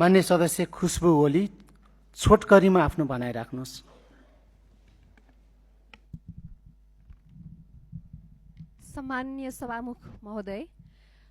मान्य सदस्य खुशबु ओली, छोटकरीमा आफ्नो भनाइ राख्नुहोस्। सम्माननीय सभामुख महोदय,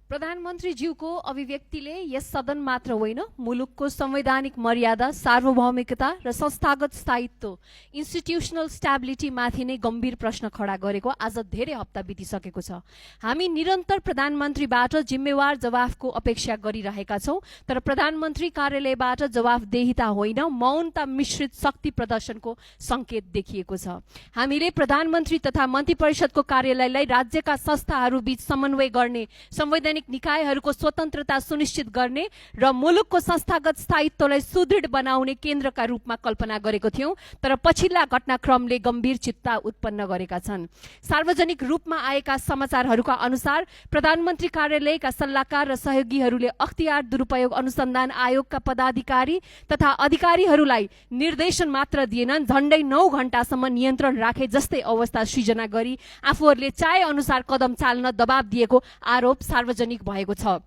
प्रधानमन्त्रीज्यूको अभिव्यक्तिले यस सदन मात्र होइन, मुलुकको संवैधानिक मर्यादा, सार्वभौमिकता र संस्थागत स्थायित्व, इन्स्टिट्युसनल स्ट्याबिलिटीमाथि नै गम्भीर प्रश्न खडा गरेको आज धेरै हप्ता बितिसकेको छ। हामी निरन्तर प्रधानमन्त्रीबाट जिम्मेवार जवाफको अपेक्षा गरिरहेका छौँ, तर प्रधानमन्त्री कार्यालयबाट जवाफदेहिता होइन, मौनता मिश्रित शक्ति प्रदर्शनको संकेत देखिएको छ। हामीले प्रधानमन्त्री तथा मन्त्री परिषदको कार्यालयलाई राज्यका संस्थाहरू बीच समन्वय गर्ने, संवैधानिक निकायहरूको स्वतन्त्रता सुनिश्चित गर्ने र मुलुकको संस्थागत स्थायित्वलाई सुदृढ बनाउने केन्द्रका रूपमा कल्पना गरेको थियौं, तर पछिल्ला घटनाक्रमले गम्भीर चिन्ता उत्पन्न गरेका छन्। सार्वजनिक रूपमा आएका समाचारहरूका अनुसार प्रधानमन्त्री कार्यालयका सल्लाहकार र सहयोगीहरूले अख्तियार दुरुपयोग अनुसन्धान आयोगका पदाधिकारी तथा अधिकारीहरूलाई निर्देशन मात्र दिएनन्, झण्डै 9 घण्टासम्म नियन्त्रण राखे जस्तै अवस्था सृजना गरी आफूहरूले चाहे अनुसार कदम चाल्न दबाब दिएको आरोप सार्वजनिक भएको छ।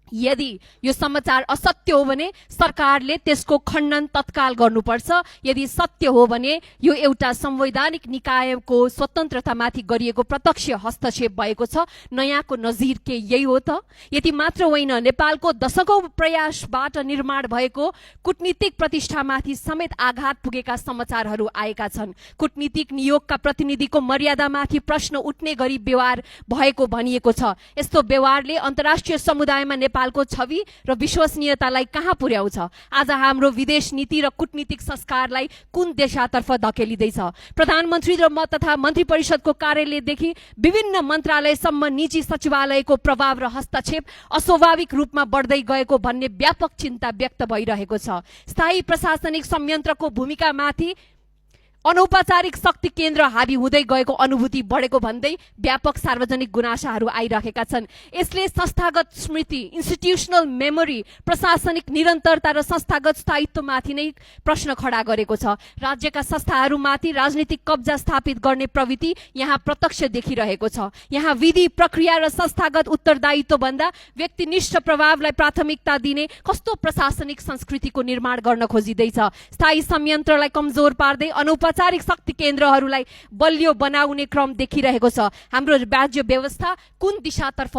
यदि यो समाचार असत्य हो भने सरकारले त्यसको खण्डन तत्काल गर्नुपर्छ। यदि सत्य हो भने यो एउटा संवैधानिक निकायको स्वतन्त्रतामाथि गरिएको प्रत्यक्ष हस्तक्षेप भएको छ। नयाँको नजिर के यही हो त? यति मात्र होइन, नेपालको दशकौं प्रयासबाट निर्माण भएको कूटनीतिक प्रतिष्ठामाथि समेत आघात पुगेका समाचारहरू आएका छन्। कूटनीतिक नियोगका प्रतिनिधिको मर्यादामाथि प्रश्न उठ्ने गरी व्यवहार भएको भनिएको छ। यस्तो व्यवहारले अन्तर्राष्ट्रिय समुदायमा नेपालको छवि र विश्वसनीयतालाई कहाँ पुर्याउँछ? आज हाम्रो विदेश नीति र कूटनीतिक संस्कारलाई कुन दिशातर्फ धकेलिँदैछ? प्रधानमन्त्री र म तथा मन्त्री परिषदको कार्यालयदेखि विभिन्न मन्त्रालयसम्म निजी सचिवालयको प्रभाव र हस्तक्षेप अस्वाभाविक रूपमा बढ्दै गएको भन्ने व्यापक चिन्ता व्यक्त भइरहेको छ। स्थायी प्रशासनिक संयन्त्रको भूमिकामाथि अनौपचारिक शक्ति केन्द्र हावी हुँदै गएको अनुभूति बढेको भन्दै व्यापक सार्वजनिक गुनासाहरू आइरहेका छन्। यसले संस्थागत स्मृति, इन्स्टिट्युसनल मेमोरी, प्रशासनिक निरन्तरता र संस्थागत स्थायित्वमाथि नै प्रश्न खडा गरेको छ। राज्यका संस्थाहरूमाथि राजनीतिक कब्जा स्थापित गर्ने प्रवृत्ति यहाँ प्रत्यक्ष देखिरहेको छ। यहाँ विधि, प्रक्रिया र संस्थागत उत्तरदायित्व भन्दा व्यक्तिनिष्ठ प्रभावलाई प्राथमिकता दिने कस्तो प्रशासनिक संस्कृतिको निर्माण गर्न खोजिँदैछ? स्थायी संयन्त्रलाई कमजोर पार्दै औपचारिक शक्ति केन्द्रहरूलाई बलियो बनाउने क्रम देखिरहेको छ। हाम्रो राज्य व्यवस्था कुन दिशातर्फ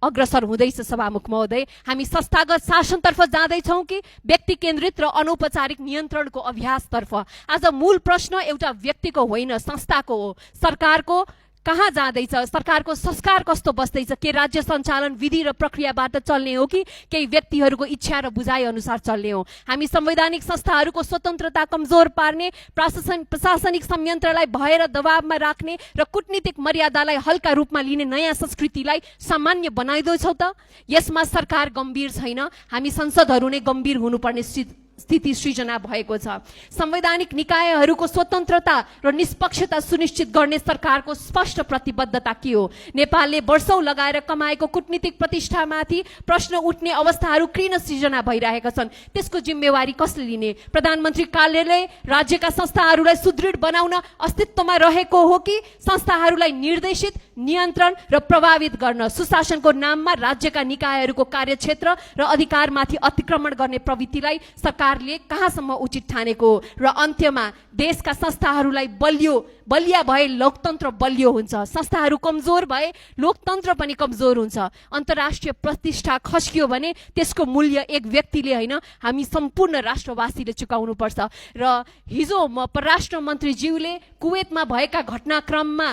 अग्रसर हुँदैछ? सभामुख महोदय, हामी संस्थागत शासनतर्फ जाँदैछौँ कि व्यक्ति केन्द्रित र अनौपचारिक नियन्त्रणको अभ्यासतर्फ? आज मूल प्रश्न एउटा व्यक्तिको होइन, संस्थाको हो। सरकारको कहाँ जाँदैछ? सरकारको संस्कार कस्तो बस्दैछ? के राज्य सञ्चालन विधि र प्रक्रियाबाट चल्ने हो कि केही व्यक्तिहरूको इच्छा र बुझाइ अनुसार चल्ने हो? हामी संवैधानिक संस्थाहरूको स्वतन्त्रता कमजोर पार्ने, प्रशासनिक संयन्त्रलाई भय र दबावमा राख्ने र कूटनीतिक मर्यादालाई हल्का रूपमा लिने नयाँ संस्कृतिलाई सामान्य बनाइदैछौँ त? यसमा सरकार गम्भीर छैन, हामी संसदहरू नै गम्भीर हुनुपर्ने स्थिति सृजना भएको छ। संवैधानिक निकायहरूको स्वतन्त्रता र निष्पक्षता सुनिश्चित गर्ने सरकारको स्पष्ट प्रतिबद्धता के हो? नेपालले वर्षौं लगाएर कमाएको कूटनीतिक प्रतिष्ठामाथि प्रश्न उठ्ने अवस्थाहरू किन सृजना भइरहेका छन्? त्यसको जिम्मेवारी कसले लिने? प्रधानमन्त्री कार्यालय राज्यका संस्थाहरूलाई सुदृढ बनाउन अस्तित्वमा रहेको हो कि संस्थाहरूलाई निर्देशित, नियन्त्रण र प्रभावित गर्न, सुशासनको नाममा राज्यका निकायहरूको कार्यक्षेत्र र अधिकारमाथि अतिक्रमण गर्ने प्रवृत्तिलाई सरकारले कहाँसम्म उचित ठानेको? र अन्त्यमा देशका संस्थाहरूलाई बलिया भए लोकतन्त्र बलियो हुन्छ, संस्थाहरू कमजोर भए लोकतन्त्र पनि कमजोर हुन्छ। अन्तर्राष्ट्रिय प्रतिष्ठा खस्कियो भने त्यसको मूल्य एक व्यक्तिले होइन, हामी सम्पूर्ण राष्ट्रवासीले चुकाउनुपर्छ। र हिजो परराष्ट्र मन्त्रीज्यूले कुवेतमा भएका घटनाक्रममा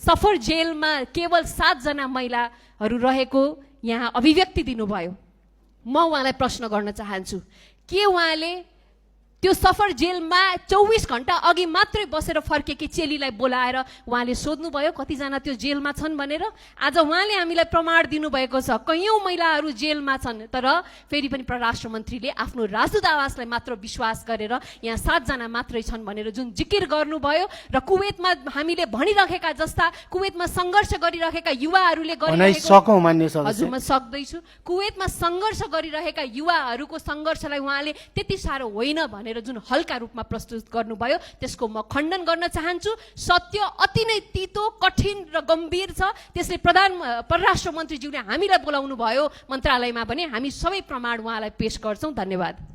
सफर जेलमा केवल 7 जना महिलाहरू रहेको यहाँ अभिव्यक्ति दिनुभयो। म उहाँलाई प्रश्न गर्न चाहन्छु, के उहाँले त्यो सफर जेलमा 24 घण्टा अघि मात्रै बसेर फर्केकी चेलीलाई बोलाएर उहाँले सोध्नुभयो कतिजना त्यो जेलमा छन् भनेर? आज उहाँले हामीलाई प्रमाण दिनुभएको छ कैयौं महिलाहरू जेलमा छन्, तर फेरि पनि परराष्ट्र मन्त्रीले आफ्नो राजदूत आवासलाई मात्र विश्वास गरेर यहाँ 7 जना मात्रै छन् भनेर जुन जिकिर गर्नुभयो र कुवेतमा हामीले भनिरहेका जस्ता कुवेतमा सङ्घर्ष गरिरहेका युवाहरूले गरिरहेको, हजुर म सक्दैछु, कुवेतमा सङ्घर्ष गरिरहेका युवाहरूको सङ्घर्षलाई उहाँले त्यति साह्रो होइन भनेर भनेर जुन हल्का रूपमा प्रस्तुत गर्नुभयो त्यसको म खण्डन गर्न चाहन्छु। सत्य अति नै तितो, कठिन र गम्भीर छ। त्यसले परराष्ट्र मन्त्रीज्यूले हामीलाई बोलाउनु भयो मन्त्रालयमा भने हामी सबै प्रमाण उहाँलाई पेश गर्छौँ। धन्यवाद।